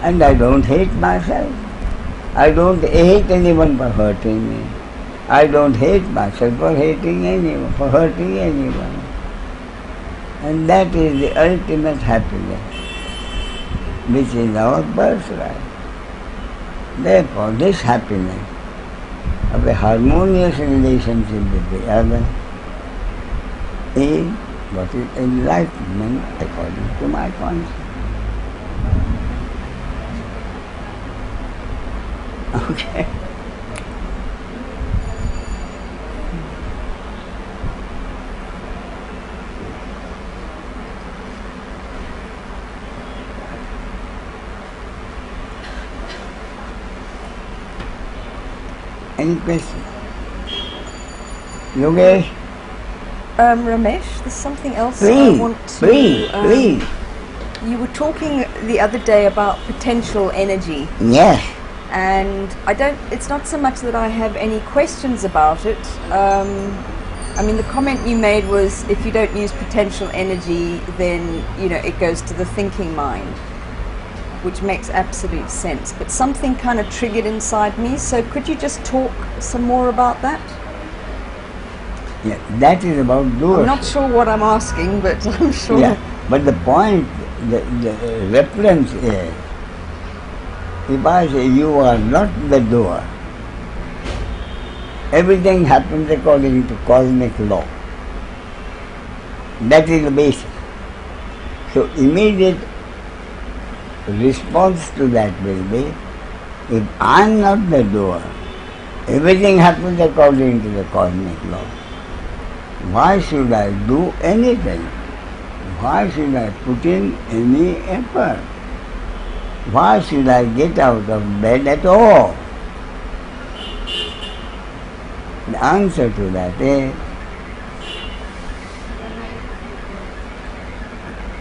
And I don't hate myself. I don't hate anyone for hurting me. I don't hate myself for hating anyone, for hurting anyone. And that is the ultimate happiness, which is our birthright. Therefore, this happiness of a harmonious relationship with the other is what is enlightenment according to my concept. Okay. Any question? Yogesh? Ramesh, there's something else I Please, want to... please. You were talking the other day about potential energy, Yes. and it's not so much that I have any questions about it. I mean, the comment you made was if you don't use potential energy, then, it goes to the thinking mind, which makes absolute sense. But something kind of triggered inside me, so could you just talk some more about that? Yeah, that is about doers. I'm not sure what I'm asking, but I'm sure. Yeah, but the point, the reference is, if I say you are not the doer, everything happens according to cosmic law. That is the basis. So immediate response to that will be, if I am not the doer, everything happens according to the cosmic law. Why should I do anything? Why should I put in any effort? Why should I get out of bed at all? The answer to that is,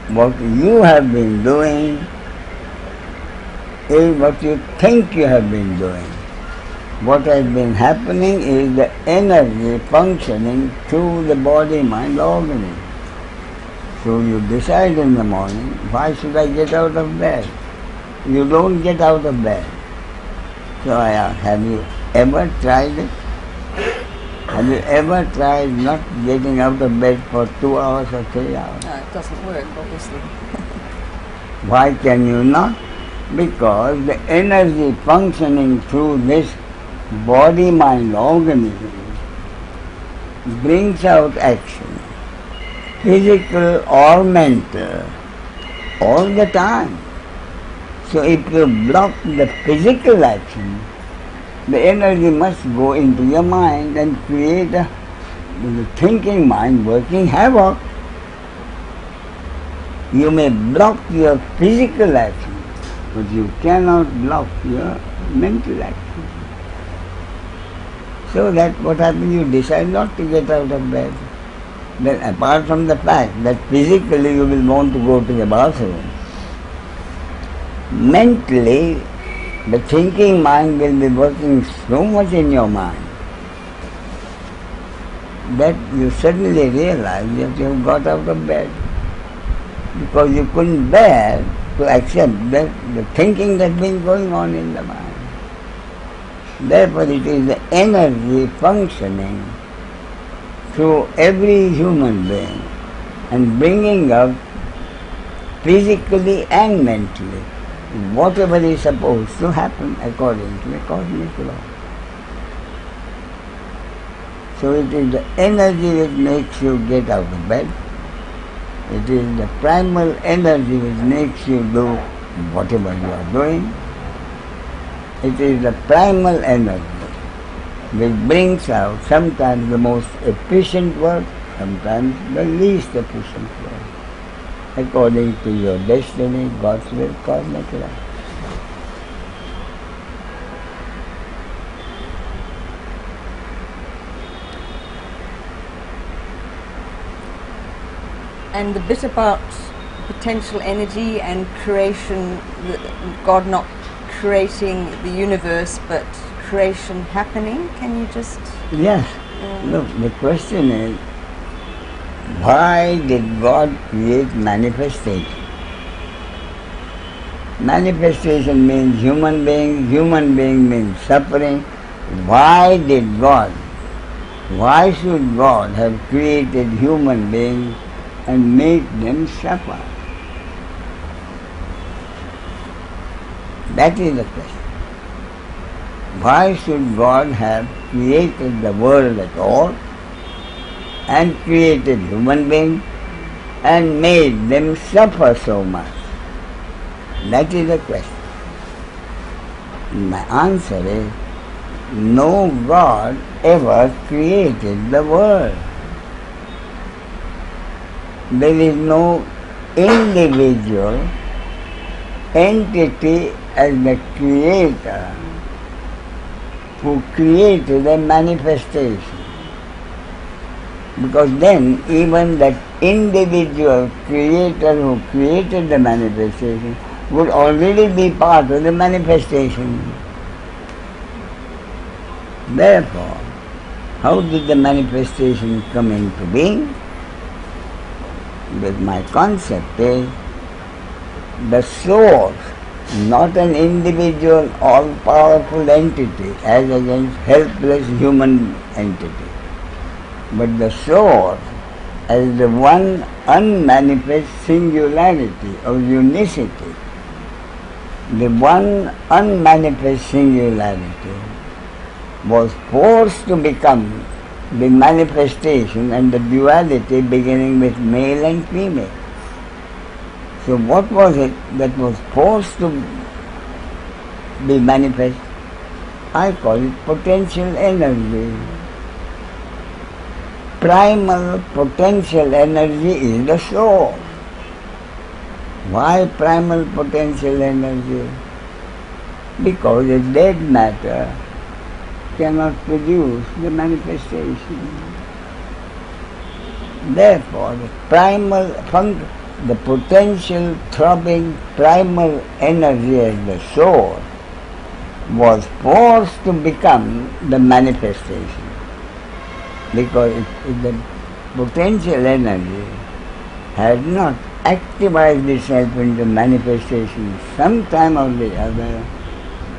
what you have been doing is what you think you have been doing. What has been happening is the energy functioning through the body-mind organism. So you decide in the morning, why should I get out of bed? You don't get out of bed. So I ask, have you ever tried it? Have you ever tried not getting out of bed for 2 hours or 3 hours? No, it doesn't work, obviously. Why can you not? Because the energy functioning through this body-mind organism brings out action, physical or mental, all the time. So if you block the physical action, the energy must go into your mind and create the thinking mind working havoc. You may block your physical action, but you cannot block your mental action. So that what happens, you decide not to get out of bed. Then apart from the fact that physically you will want to go to the bathroom, mentally the thinking mind will be working so much in your mind that you suddenly realize that you have got out of bed, because you couldn't bear to accept that the thinking that's been going on in the mind. Therefore it is the energy functioning through every human being and bringing up physically and mentally whatever is supposed to happen according to the cosmic law. So it is the energy which makes you get out of bed. It is the primal energy which makes you do whatever you are doing. It is the primal energy which brings out sometimes the most efficient work, sometimes the least efficient work, according to your destiny, God's will, cosmic law. And the bit about potential energy and creation, God not creating the universe but creation happening, can you just... Yes. Look, the question is, why did God create manifestation? Manifestation means human being means suffering. Why did God, why should God have created human beings and make them suffer? That is the question. Why should God have created the world at all and created human beings and made them suffer so much? That is the question. My answer is, no God ever created the world. There is no individual entity as the creator who created a manifestation. Because then even that individual creator who created the manifestation would already be part of the manifestation. Therefore, how did the manifestation come into being? Because my concept is the source, not an individual all-powerful entity as against helpless human entity, but the source as the one unmanifest singularity of unicity. The one unmanifest singularity was forced to become the manifestation and the duality beginning with male and female. So what was it that was forced to be manifest? I call it potential energy. Primal potential energy is the source. Why primal potential energy? Because a dead matter cannot produce the manifestation. Therefore, the potential throbbing primal energy as the source was forced to become the manifestation. Because if the potential energy had not activated itself into manifestation sometime or the other,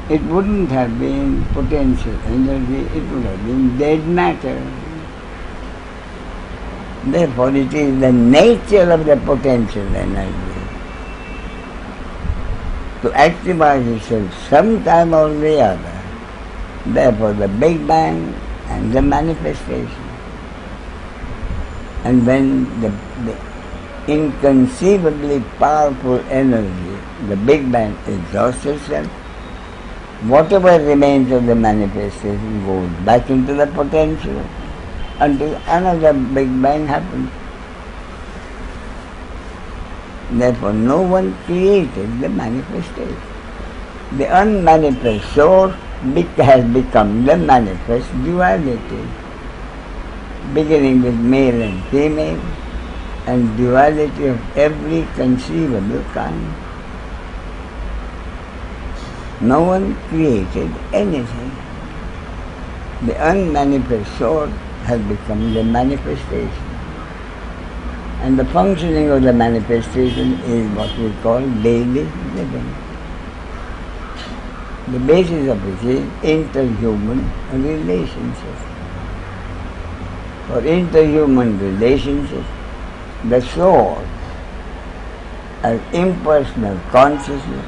it wouldn't have been potential energy, it would have been dead matter. Therefore, it is the nature of the potential energy to activate itself sometime or the other. Therefore, the Big Bang and the manifestation. And when the inconceivably powerful energy, the Big Bang, exhausts itself, whatever remains of the manifestation goes back into the potential until another Big Bang happens. Therefore, no one created the manifestation. The unmanifest source has become the manifest duality, beginning with male and female, and duality of every conceivable kind. No one created anything. The unmanifest source has become the manifestation. And the functioning of the manifestation is what we call daily living. The basis of which is interhuman relationships. For interhuman relationships, the soul, as impersonal consciousness,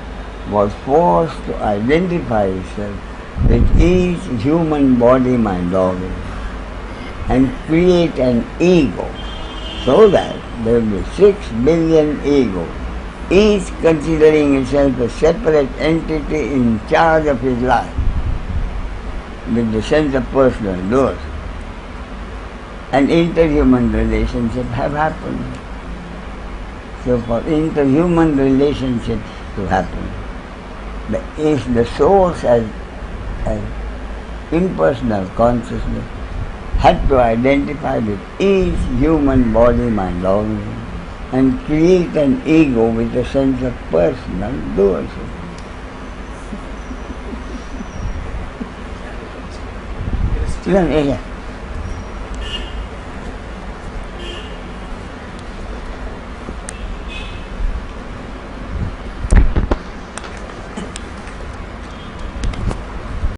was forced to identify itself with each human body, mind, organ, and create an ego, so that there will be 6 billion egos, each considering itself a separate entity in charge of his life, with the sense of personal loss. And interhuman relationships have happened. So for interhuman relationships to happen, if the source as impersonal consciousness had to identify with each human body, mind, organ, and create an ego with a sense of personal duality. Yeah.